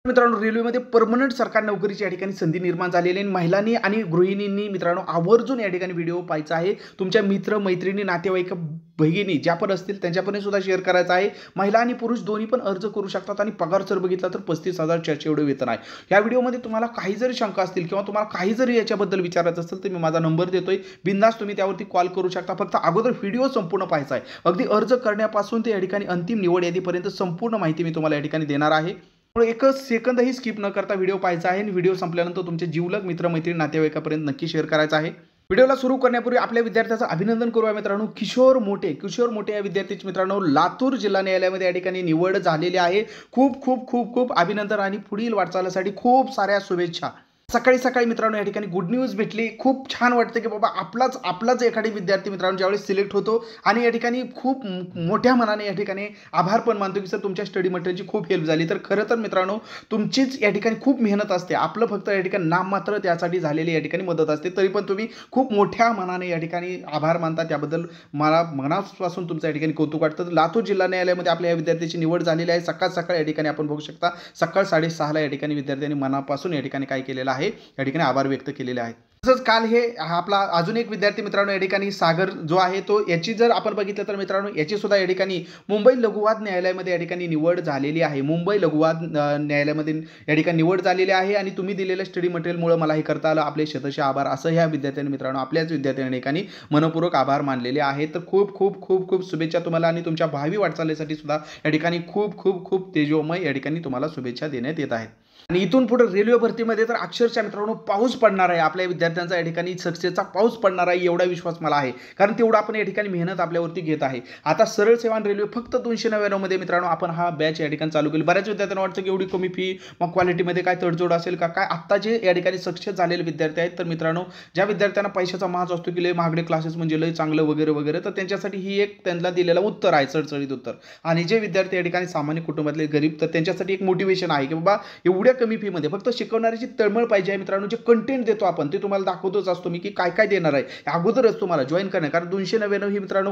मित्रांनो, रेल्वेमध्ये परमनंट सरकारी नोकरीची या ठिकाणी संधी निर्माण झालेली आहे. महिलांनी आणि गृहिणींनी मित्रांनो आवर्जून या ठिकाणी व्हिडिओ पाहायचा आहे. तुमच्या मित्र, मैत्रिणी, नातेवाईक, भगिनी ज्या पण असतील त्यांच्यापर्यंत सुद्धा शेअर करायचा आहे. महिला आणि पुरुष दोन्ही पण अर्ज करू शकतात आणि पगार जर बघितला तर 35,400 एवढे वेतन आहे. या व्हिडिओमध्ये तुम्हाला काही जरी शंका असतील किंवा तुम्हाला काही जरी याच्याबद्दल विचारायचं असेल तर मी माझा नंबर देतोय. बिनधास्त तुम्ही त्यावरती कॉल करू शकता. फक्त अगोदर व्हिडिओ संपूर्ण पाहायचा आहे. अगदी अर्ज करण्यापासून ते या ठिकाणी अंतिम निवड यादीपर्यंत संपूर्ण माहिती मी तुम्हाला या ठिकाणी देणार आहे. एकच सेकंदही स्किप न करता व्हिडिओ पाहायचा आहे आणि व्हिडिओ संपल्यानंतर तुमचे जिवलग मित्र, मैत्रिणी, नातेवाईकापर्यंत नक्की शेअर करायचा आहे. व्हिडिओला सुरू करण्यापूर्वी आपल्या विद्यार्थ्याचं अभिनंदन करूया मित्रांनो. किशोर मोठे या विद्यार्थ्याची मित्रांनो लातूर जिल्हा न्यायालयामध्ये या ठिकाणी निवड झालेली आहे. खूप खूप खूप खूप अभिनंदन आणि पुढील वाटचालीसाठी खूप साऱ्या शुभेच्छा. सकाळी सकाळी मित्रांनो या ठिकाणी गुड न्यूज भेटली. खूप छान वाटतं की बाबा आपलाच एखादी विद्यार्थी मित्रांनो ज्यावेळेस सिलेक्ट होतो आणि या ठिकाणी खूप मोठ्या मनाने या ठिकाणी आभार पण मानतो की सर तुमच्या स्टडी मटेरियलची खूप हेल्प झाली. तर खरं तर मित्रांनो तुमचीच या ठिकाणी खूप मेहनत असते. आपलं फक्त या ठिकाणी नाममात्र त्यासाठी झालेली या ठिकाणी मदत असते. तरी पण तुम्ही खूप मोठ्या मनाने या ठिकाणी आभार मानता. त्याबद्दल मला मनापासून तुमचं या ठिकाणी कौतुक वाटतं. लातूर जिल्हा न्यायालयामध्ये आपल्या या विद्यार्थ्याची निवड झालेली आहे. सकाळ या ठिकाणी आपण बघू शकता. सकाळ 6:30 या ठिकाणी विद्यार्थ्यांनी मनापासून या ठिकाणी काय केलेलं आहे या ठिकाणी आभार व्यक्त केलेले आहेत. तसंच काल हे आपला अजून एक विद्यार्थी मित्रांनो या ठिकाणी सागर जो आहे तो याची जर आपण बघितलं तर मित्रांनो याची सुद्धा या ठिकाणी मुंबई लघुवाद न्यायालयामध्ये या ठिकाणी निवड झालेली आहे. मुंबई लघुवाद न्यायालयामध्ये या ठिकाणी निवड झालेली आहे आणि तुम्ही दिलेल्या स्टडी मटेरियलमुळे मला हे करता आलं. आपले शतशः आभार असं ह्या विद्यार्थ्यांनी मित्रांनो आपल्याच विद्यार्थ्यांनी या ठिकाणी मनपूर्वक आभार मानलेले आहेत. तर खूप खूप खूप खूप शुभेच्छा तुम्हाला आणि तुमच्या भावी वाटचालीसाठी सुद्धा या ठिकाणी खूप खूप खूप तेजोमय या ठिकाणी तुम्हाला शुभेच्छा देण्यात येत आहेत. आणि इथून पुढे रेल्वे भरतीमध्ये तर अक्षरशः मित्रांनो पाऊस पडणार आहे. आपल्या विद्यार्थ्यांचा या ठिकाणी सक्सेसचा पाऊस पडणार आहे एवढा विश्वास मला आहे. कारण तेवढा आपण या ठिकाणी मेहनत आपल्यावरती घेत आहे. आता सरळ सेवा रेल्वे फक्त 299 मध्ये मित्रांनो आपण हा बॅच या ठिकाणी चालू केली. बऱ्याच विद्यार्थ्यांना वाटतं की एवढी कमी फी मग क्वालिटीमध्ये काय तडजोड असेल का काय. आत्ता जे या ठिकाणी सक्सेस झालेले विद्यार्थी आहेत तर मित्रांनो ज्या विद्यार्थ्यांना पैशाचा माज असतो की लय महागडे क्लासेस म्हणजे लय चांगलं वगैरे वगैरे तर त्यांच्यासाठी ही एक त्यांना दिलेलं उत्तर आहे चळचळीत उत्तर. आणि जे विद्यार्थी या ठिकाणी सामान्य कुटुंबातले गरीब तर त्यांच्यासाठी एक मोटिवेशन आहे की बाबा एवढ्या कमी फीमध्ये फक्त शिकवणाऱ्याची तळमळ पाहिजे आहे मित्रांनो. जे कंटेंट देतो आपण ते तुम्हाला दाखवतोच असतो मी की काय काय देणार आहे अगोदरच तुम्हाला जॉईन करणार. कारण 299 ही मित्रांनो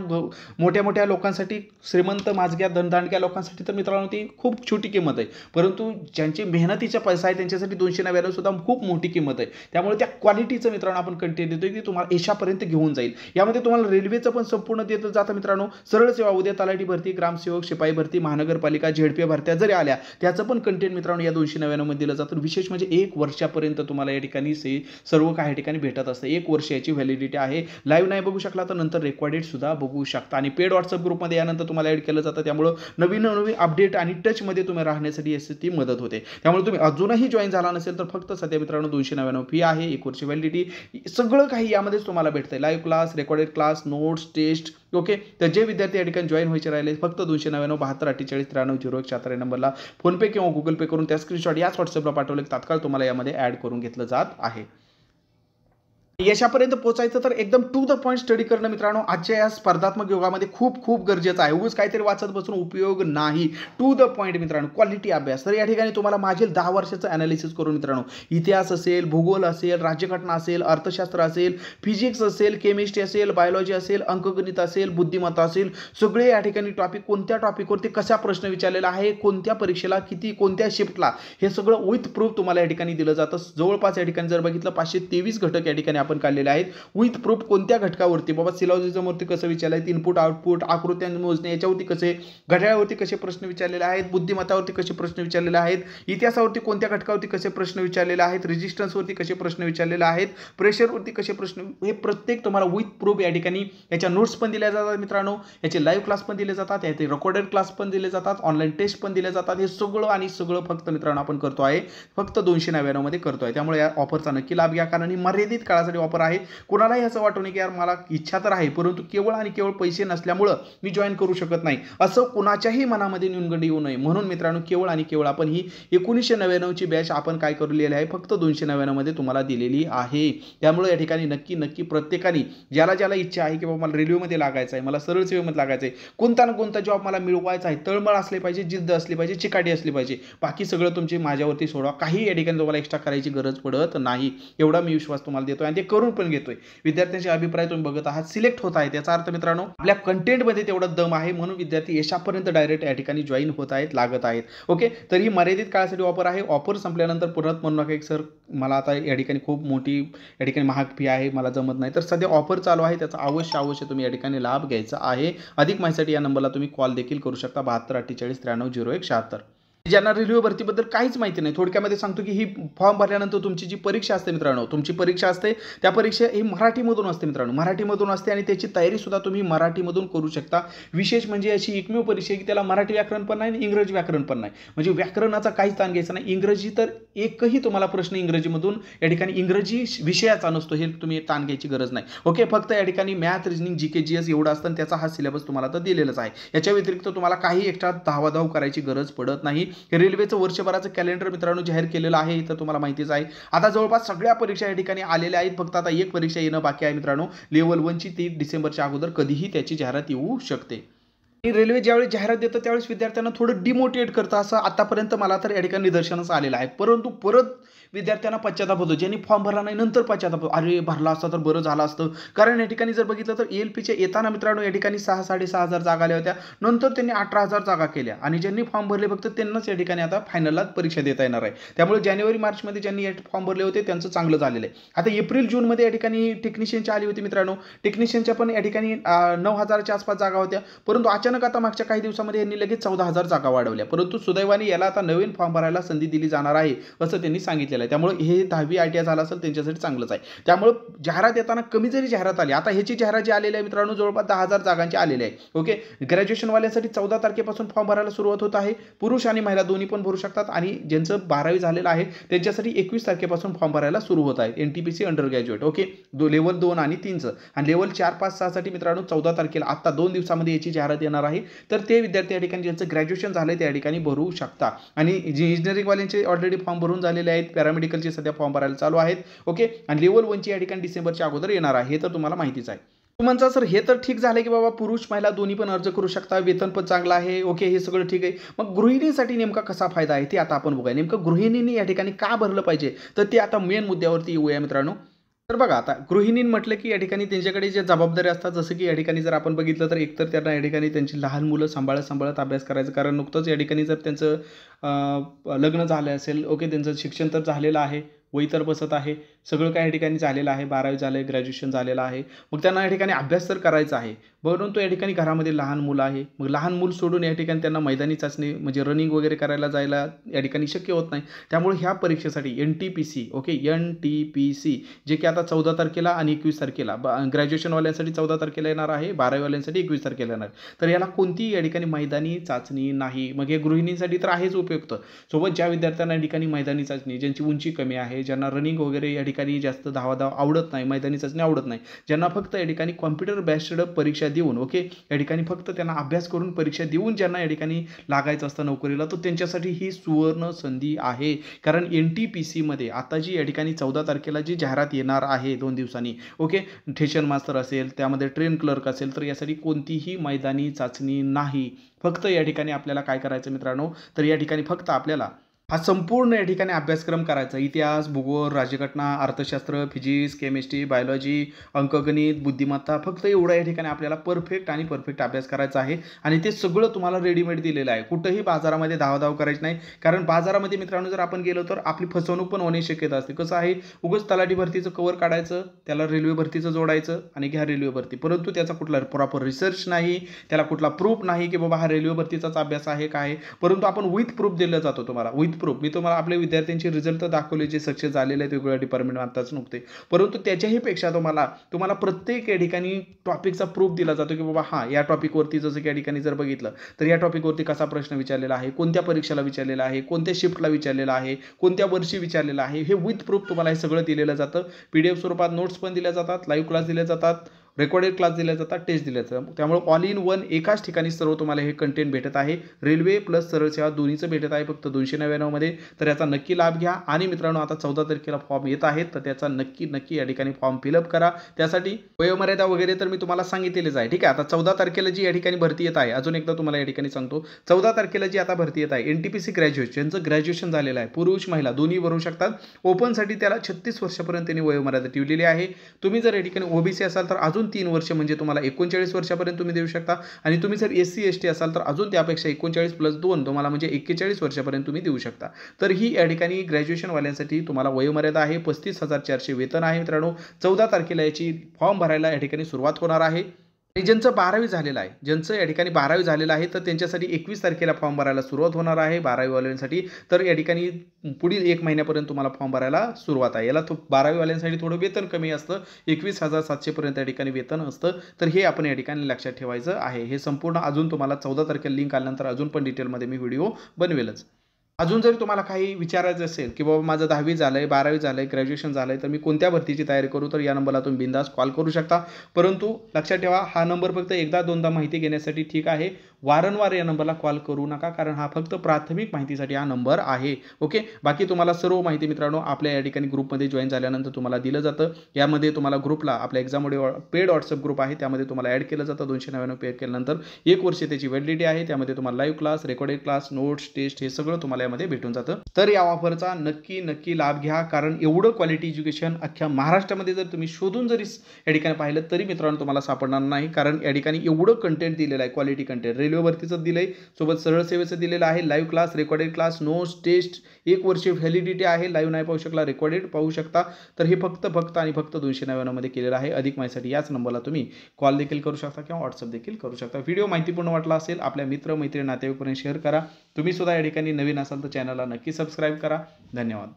मोठ्या मोठ्या लोकांसाठी श्रीमंत माजग्या धनदांडक्या लोकांसाठी तर मित्रांनो ती खूप छोटी किंमत आहे. परंतु ज्यांची मेहनतीचा पैसा आहे त्यांच्यासाठी 299 सुद्धा खूप मोठी किंमत आहे. त्यामुळे त्या क्वालिटीचं मित्रांनो आपण कंटेंट देतोय की तुम्हाला यशापर्यंत घेऊन जाईल. यामध्ये तुम्हाला रेल्वेचं पण संपूर्ण देत जातं मित्रांनो. सरळ सेवा उद्या तलाठी भरती, ग्रामसेवक, शिपाई भरती, महानगरपालिका, झेडपी भरत्या जरी आल्या त्याचं पण कंटेंट मित्रांनो या 299 मध्ये दिलं जातं. विशेष म्हणजे 1 वर्षापर्यंत तुम्हाला या ठिकाणी सर्व काही ठिकाणी भेटत असतं. 1 वर्ष याची व्हॅलिडिटी आहे. लाईव्ह नाही बघू शकला तर नंतर रेकॉर्डेड सुद्धा बघू शकता. आणि पेड व्हॉट्सअप ग्रुपमध्ये यानंतर तुम्हाला ॲड केलं जातं. त्यामुळे नवीन अपडेट आणि टचमध्ये तुम्ही राहण्यासाठी याची मदत होते. त्यामुळे तुम्ही अजूनही जॉईन झाला नसेल तर फक्त सध्या मित्रांनो 299 फी आहे. 1 वर्ष व्हॅलिडिटी सगळं काही यामध्येच तुम्हाला भेटतंय. Live class, recorded class, notes, test. Okay. तर जे विद्यार्थी या ठिकाणी जॉईन व्हायचे राहिले फक्त 299 72 48 93 0174 नंबरला फोनपे किंवा गुगल पे करून त्या स्क्रीनशॉट याच व्हॉट्सअपला पाठवले तात्काळ तुम्हाला यामध्ये ॲड करून घेतलं जात आहे. यशापर्यंत पोहोचायचं तर एकदम टू द पॉईंट स्टडी करणं मित्रांनो आजच्या या स्पर्धात्मक युगामध्ये खूप खूप गरजेचं आहे. उगाच काहीतरी वाचत बसून उपयोग नाही. टू द पॉईंट मित्रांनो क्वालिटी अभ्यास. तर या ठिकाणी तुम्हाला मागील 10 वर्षाचं ॲनालिसिस करून मित्रांनो इतिहास असेल, भूगोल असेल, राज्यघटना असेल, अर्थशास्त्र असेल, फिजिक्स असेल, केमिस्ट्री असेल, बायोलॉजी असेल, अंकगणित असेल, बुद्धिमत्ता असेल, सगळे या ठिकाणी टॉपिक कोणत्या टॉपिकवरती कसा प्रश्न विचारलेला आहे, कोणत्या परीक्षेला किती, कोणत्या शिफ्टला हे सगळं विथ प्रूफ तुम्हाला या ठिकाणी दिलं जातं. जवळपास या ठिकाणी जर बघितलं 523 घटक या ठिकाणी आपण काढलेले आहेत विथ प्रूफ. कोणत्या घटकावरती बाबा सिलॉजिझमवरती कसं विचारलंय, इनपुट आउटपुट, आकृत्या मोजणे याच्यावरती कसे, घड्याळावरती कसे प्रश्न विचारलेले आहेत, बुद्धिमत्तावरती कसे प्रश्न विचारलेले आहेत, इतिहासावरती कोणत्या घटकावरती कसे प्रश्न विचारलेले आहेत, रेजिस्टन्सवरती कसे प्रश्न विचारलेले आहेत, प्रेशरवरती कसे प्रश्न, हे प्रत्येक तुम्हाला विथ प्रूफ या ठिकाणी याच्या नोट्स पण दिल्या जातात मित्रांनो. याचे लाईव्ह क्लास पण दिले जातात, याचे रेकॉर्डेड क्लास पण दिले जातात, ऑनलाईन टेस्ट पण दिले जातात. हे सगळं आणि सगळं फक्त मित्रांनो आपण करतो आहे फक्त 299 मध्ये करतो आहे. त्यामुळे या ऑफरचा नक्की लाभ घ्या कारण ही मर्यादित काळासाठी ऑफर आहे. कुणालाही असं वाटू नये की यार मला इच्छा तर आहे परंतु केवळ आणि केवळ पैसे नसल्यामुळं मी जॉईन करू शकत नाही असं कुणाच्याही मनामध्ये न्यूनगंड येऊ नये. म्हणून मित्रांनो केवळ आणि केवळ आपण ही 1999 ची बॅच आपण काय करूलेली आहे फक्त 299 मध्ये तुम्हाला दिलेली आहे. त्यामुळे या ठिकाणी नक्की प्रत्येकाने ज्याला ज्याला इच्छा आहे की बाबा मला रेल्वेमध्ये लागायचं आहे, मला सरळ सेवेमध्ये लागायचं आहे, कोणता ना कोणता जॉब मला मिळवायचा आहे, तळमळ असले पाहिजे, जिद्द असली पाहिजे, चिकाटी असली पाहिजे, बाकी सगळं तुमची माझ्यावरती सोडवा. काही या ठिकाणी तुम्हाला एक्स्ट्रा करायची गरज पडत नाही एवढा मी विश्वास तुम्हाला देतो. आणि ते करून पण घेतोय, विद्यार्थ्यांचे अभिप्राय तुम्ही बघत आहात, सिलेक्ट होत आहेत, याचा अर्थ मित्रांनो आपल्या कंटेंटमध्ये तेवढा दम आहे, म्हणून विद्यार्थी यशापर्यंत डायरेक्ट या ठिकाणी जॉईन होत आहेत, लागत आहेत. ओके, तर ही मर्यादित काळासाठी ऑफर आहे. ऑफर संपल्यानंतर परत म्हणू नका की सर मला आता या ठिकाणी खूप मोठी या ठिकाणी महाग फी आहे, मला जमत नाही. तर सध्या ऑफर चालू आहे, त्याचा अवश्य तुम्ही या ठिकाणी लाभ घ्यायचा आहे. अधिक माहितीसाठी या नंबरला तुम्ही कॉल देखील करू शकता 724893900176. ज्यांना रेल्वे भरतीबद्दल काहीच माहिती नाही, थोडक्यामध्ये सांगतो की ही फॉर्म भरल्यानंतर तुमची जी परीक्षा असते मित्रांनो, तुमची परीक्षा असते, त्या परीक्षा ही मराठीमधून असते मित्रांनो, मराठीमधून असते आणि त्याची तयारीसुद्धा तुम्ही मराठीमधून करू शकता. विशेष म्हणजे अशी एकमेव परीक्षा की त्याला मराठी व्याकरण पण नाही आणि इंग्रजी व्याकरण पण नाही, म्हणजे व्याकरणाचा काहीच ताण घ्यायचा नाही. इंग्रजी तर एकही तुम्हाला प्रश्न इंग्रजीमधून या ठिकाणी इंग्रजी विषयाचा नसतो, हे तुम्ही ताण घ्यायची गरज नाही. ओके, फक्त या ठिकाणी मॅथ, रिजनिंग, जीके, जीएस एवढं असतं, त्याचा हा सिलेबस तुम्हाला तर दिलेलाच आहे. याच्या व्यतिरिक्त तुम्हाला काही एक्स्ट्रा धावाधाव करायची गरज पडत नाही. रेल्वेचं वर्षभराचं कॅलेंडर मित्रांनो जाहीर केलेलं आहे, इथं तुम्हाला माहितीच आहे. आता जवळपास सगळ्या परीक्षा या ठिकाणी आलेल्या आहेत, फक्त आता एक परीक्षा येणं बाकी आहे मित्रांनो, लेवल 1ची. 3 डिसेंबरच्या अगोदर कधीही त्याची जाहिरात येऊ शकते. रेल्वे ज्यावेळी जाहिरात देतं त्यावेळेस विद्यार्थ्यांना थोडं डिमोटिवेट करतं, असं आतापर्यंत मला तर या ठिकाणी निदर्शनास आलेलं आहे. परंतु परत विद्यार्थ्यांना पश्चाताप होतो, ज्यांनी फॉर्म भरला नाही नंतर पश्चाताप, अरे भरला असता तर बरं झालं असतं. कारण या ठिकाणी जर बघितलं तर ELPच्या येताना मित्रांनो या ठिकाणी 6,000-6,500 जागा आल्या होत्या, नंतर त्यांनी 18,000 जागा केल्या आणि ज्यांनी फॉर्म भरले फक्त त्यांनाच या ठिकाणी आता फायनलला परीक्षा देता येणार आहे. त्यामुळे जानेवारी-मार्चमध्ये ज्यांनी फॉर्म भरले होते त्यांचं चांगलं झालेलं आहे. आता एप्रिल-जूनमध्ये या ठिकाणी टेक्निशियनची आली होती मित्रांनो, टेक्निशियनच्या पण या ठिकाणी 9,000च्या आसपास जागा होत्या, परंतु अचानक आता मागच्या काही दिवसामध्ये यांनी लगेच 14,000 जागा वाढवल्या. परंतु सुदैवाने याला आता नवीन फॉर्म भरायला संधी दिली जाणार आहे असं त्यांनी सांगितलेलं आहे. त्यामुळे हे 10वी ITI झाला असेल त्यांच्यासाठी चांगलंच आहे. त्यामुळे जाहिरात येताना कमी जरी जाहिरात आली, आता ह्याची जाहिरात जी आलेली आहे मित्रांनो जवळपास 10,000 जागांची आलेली आहे. ओके, ग्रॅज्युएशनवाल्यांसाठी 14 तारखेपासून फॉर्म भरायला सुरुवात होत आहे. पुरुष आणि महिला दोन्ही पण भरू शकतात आणि ज्यांचं 12वी झालेलं आहे त्यांच्यासाठी 21 तारखेपासून फॉर्म भरायला सुरू होत आहे. NTPC under graduate. Okay, level 2 आणि 3चं आणि लेवल 4, 5, 6 साठी मित्रांनो 14 तारखेला आता 2 दिवसामध्ये याची जाहिरात येणार आहे. तर ते विद्यार्थी या ठिकाणी ज्यांचं ग्रॅज्युएशन झालंय त्या ठिकाणी भरू शकता आणि जे इंजिनिअरिंगवाल्यांचे ऑलरेडी फॉर्म भरून झालेले आहेत, पॅरामेडिकलचे सध्या फॉर्म भरायला चालू आहेत. ओके, आणि लेवल 1ची या ठिकाणी डिसेंबरच्या अगोदर येणार आहे, हे तर तुम्हाला माहितीच आहे. म्हणता सर हे तर ठीक झालं की बाबा पुरुष महिला दोन्ही पण अर्ज करू शकता, वेतन पण चांगलं आहे. ओके, हे सगळं ठीक आहे. मग गृहिणीसाठी नेमका कसा फायदा आहे ते आता आपण बघूया. नेमकं गृहिणींनी या ठिकाणी का भरलं पाहिजे, तर ते आता मेन मुद्द्यावरती येऊया मित्रांनो. तर बघा, आता गृहिणी म्हटलं की या ठिकाणी त्यांच्याकडे जे जबाबदारी असतात, जसं की या ठिकाणी जर आपण बघितलं तर एकतर त्यांना या ठिकाणी त्यांची लहान मुलं सांभाळत अभ्यास करायचं, कारण नुकतंच या ठिकाणी जर त्यांचं लग्न झालं असेल, ओके, त्यांचं शिक्षण तर झालेलं आहे, वय तर बसत आहे, सगळं काय या ठिकाणी झालेलं आहे, 12वी झालं आहे, ग्रॅज्युएशन झालेलं आहे, मग त्यांना या ठिकाणी अभ्यास तर करायचा आहे, परंतु या ठिकाणी घरामध्ये लहान मुलं आहे. मग लहान मूल सोडून या ठिकाणी त्यांना मैदानी चाचणी म्हणजे रनिंग वगैरे करायला जायला या ठिकाणी शक्य होत नाही. त्यामुळे ह्या परीक्षेसाठी NTPC, ओके, NTPC जे की आता 14 तारखेला आणि 21 तारखेला ग्रॅज्युएशनवाल्यांसाठी 14 तारखेला येणार आहे, 12वीवाल्यांसाठी 21 तारखेला येणार. तर याला कोणतीही या ठिकाणी मैदानी चाचणी नाही. मग हे गृहिणींसाठी तर आहेच उपयुक्त. सोबत ज्या विद्यार्थ्यांना या ठिकाणी मैदानी चाचणी, ज्यांची उंची कमी आहे, ज्यांना रनिंग वगैरे या ठिकाणी जास्त धावाधाव आवडत नाही, मैदानी चाचणी आवडत नाही, ज्यांना फक्त या ठिकाणी कॉम्प्युटर बेस्ड परीक्षा देऊन, ओके, या ठिकाणी फक्त त्यांना अभ्यास करून परीक्षा देऊन ज्यांना या ठिकाणी लागायचं असतं नोकरीला, तर त्यांच्यासाठी ही सुवर्ण संधी आहे. कारण NTPC मध्ये आता जी या ठिकाणी 14 तारखेला जी जाहिरात येणार आहे 2 दिवसांनी, ओके, स्टेशन मास्टर असेल, त्यामध्ये ट्रेन क्लर्क असेल, तर यासाठी कोणतीही मैदानी चाचणी नाही. फक्त या ठिकाणी आपल्याला काय करायचं मित्रांनो, तर या ठिकाणी फक्त आपल्याला हा संपूर्ण या ठिकाणी अभ्यासक्रम करायचा. इतिहास, भूगोल, राज्यघटना, अर्थशास्त्र, फिजिक्स, केमिस्ट्री, बायोलॉजी, अंकगणित, बुद्धिमत्ता, फक्त एवढा या ठिकाणी आपल्याला परफेक्ट अभ्यास करायचा आहे आणि ते सगळं तुम्हाला रेडीमेड दिलेलं आहे. कुठंही बाजारामध्ये धावाधाव करायची नाही, कारण बाजारामध्ये मित्रांनो जर आपण गेलो तर आपली फसवणूक पण होण्याची शक्यता असते. कसं आहे, उगाच तलाठी भरतीचं कव्हर काढायचं, त्याला रेल्वे भरतीचं जोडायचं आणि घ्या रेल्वे भरती, परंतु त्याचा कुठला प्रॉपर रिसर्च नाही, त्याला कुठला प्रूफ नाही की बाबा हा रेल्वे भरतीचाच अभ्यास आहे काय, परंतु आपण विथ प्रूफ दिलं जातो तुम्हाला, विथ प्रूफ. मी तुम्हाला आपल्या विद्यार्थ्यांचे रिझल्ट तर दाखवले जे सक्सेस झालेले आहेत वेगवेगळ्या डिपार्टमेंट आताच नव्हते, परंतु त्याच्याही पेक्षा तुम्हाला प्रत्येक या ठिकाणी टॉपिकचा प्रूफ दिला जातो की बाबा हा या टॉपिकवरती, जसं की या ठिकाणी जर बघितलं तर या टॉपिकवरती कसा प्रश्न विचारलेला आहे, कोणत्या परीक्षेला विचारलेला आहे, कोणत्या शिफ्टला विचारलेला आहे, कोणत्या वर्षी विचारलेला आहे, हे विथ प्रूफ तुम्हाला हे सगळं दिलेलं जातं. PDF स्वरूपात नोट्स पण दिल्या जातात, लाईव्ह क्लास दिले जातात, रेकॉर्डेड क्लास दिल्या जातात, टेस्ट दिल्या जातात. त्यामुळे ऑल इन वन एकाच ठिकाणी सर्व तुम्हाला हे कंटेंट भेटत आहे. रेल्वे प्लस सरळ सेवा दोन्हीचं भेटत आहे फक्त 299 मध्ये. तर याचा नक्की लाभ घ्या. आणि मित्रांनो, आता 14 तारखेला फॉर्म येत आहेत, तर त्याचा नक्की या ठिकाणी फॉर्म फिलअप करा. त्यासाठी वयोमर्यादा वगैरे तर मी तुम्हाला सांगितलेलेच आहे. ठीक आहे. आता 14 तारखेला जी या ठिकाणी भरती येत आहे, अजून एकदा तुम्हाला या ठिकाणी सांगतो, 14 तारखेला जी आता भरती येत आहे, NTPC ग्रॅज्युएट ज्यांचं ग्रॅज्युएशन झालेलं आहे, पुरुष महिला दोन्ही भरू शकतात. ओपनसाठी त्याला 36 वर्षापर्यंत त्यांनी वयोमर्यादा ठेवलेली आहे. तुम्ही जर या ठिकाणी OBC असाल तर अजून 3 वर्ष म्हणजे तुम्हाला 39 वर्षापर्यंत तुम्ही देऊ शकता. आणि तुम्ही जर SC ST असाल तर अजून त्यापेक्षा 39 + 2 तुम्हाला म्हणजे 41 वर्षापर्यंत तुम्ही देऊ शकता. तर ही या ठिकाणी ग्रॅज्युएशनवाल्यांसाठी तुम्हाला वयोमर्यादा आहे. 35,400 वेतन आहे मित्रांनो. 14 तारखेला याची फॉर्म भरायला या ठिकाणी सुरुवात होणार आहे. आणि ज्यांचं 12वी झालेलं आहे, ज्यांचं या ठिकाणी 12वी झालेलं आहे, तर त्यांच्यासाठी 21 तारखेला फॉर्म भरायला सुरुवात होणार आहे 12वी वाल्यांसाठी. तर या ठिकाणी पुढील 1 महिन्यापर्यंत तुम्हाला फॉर्म भरायला सुरुवात आहे. याला 12वी वाल्यांसाठी थोडं वेतन कमी असतं, 21,700 पर्यंत या ठिकाणी वेतन असतं. तर हे आपण या ठिकाणी लक्षात ठेवायचं आहे. हे संपूर्ण अजून तुम्हाला 14 तारखेला लिंक आल्यानंतर अजून पण डिटेलमध्ये मी व्हिडिओ बनवेलच. अजून जरी तुम्हाला काही विचारायचं असेल की बाबा माझं 10वी झालंय, 12वी झालंय, ग्रॅज्युएशन झालंय, तर मी कोणत्या भरतीची तयारी करू, तर या नंबरला तुम्ही बिनधास्त कॉल करू शकता. परंतु लक्षात ठेवा, हा नंबर फक्त एकदा दोनदा माहिती घेण्यासाठी ठीक आहे. वारंवार या नंबरला कॉल करू नका, कारण हा फक्त प्राथमिक माहितीसाठी हा नंबर आहे. ओके. बाकी तुम्हाला सर्व माहिती मित्रांनो आपल्या या ठिकाणी ग्रुपमध्ये जॉईन झाल्यानंतर तुम्हाला दिलं जातं. यामध्ये तुम्हाला ग्रुपला आपल्या एक्झाममध्ये पेड व्हॉट्सअप ग्रुप आहे, त्यामध्ये तुम्हाला ॲड केलं जातं. 299 पे केल्यानंतर 1 वर्ष त्याची व्हॅलिडिटी आहे. त्यामध्ये तुम्हाला live class, recorded class, notes, test हे सगळं तुम्हाला यामध्ये भेटून जातं. तर या ऑफरचा नक्की लाभ घ्या, कारण एवढं क्वालिटी एज्युकेशन अख्ख्या महाराष्ट्रामध्ये जर तुम्ही शोधून जरी या ठिकाणी पाहिलं तरी मित्रांनो तुम्हाला सापडणार नाही, कारण या ठिकाणी एवढं कंटेंट दिलेलं आहे, क्वालिटी कंटेंट. रेल्वे भरतीचं दिलंय, सोबत सरळ सेवेचं दिलेलं आहे, live class, recorded class, notes, test, 1 वर्ष व्हॅलिडिटी आहे. लाईव्ह नाही पाहू शकला, रेकॉर्डेड पाहू शकता. तर हे फक्त आणि फक्त 299 मध्ये केलेलं आहे. अधिक माहितीसाठी याच नंबरला तुम्ही कॉल देखील करू शकता किंवा व्हॉट्सअप देखील करू शकता. व्हिडिओ माहितीपूर्ण वाटला असेल आपल्या मित्र मैत्रिणी नातेवाईकांपर्यंत शेअर करा. तुम्ही सुद्धा या ठिकाणी नवीन असाल तर चॅनलला नक्की सबस्क्राईब करा. धन्यवाद.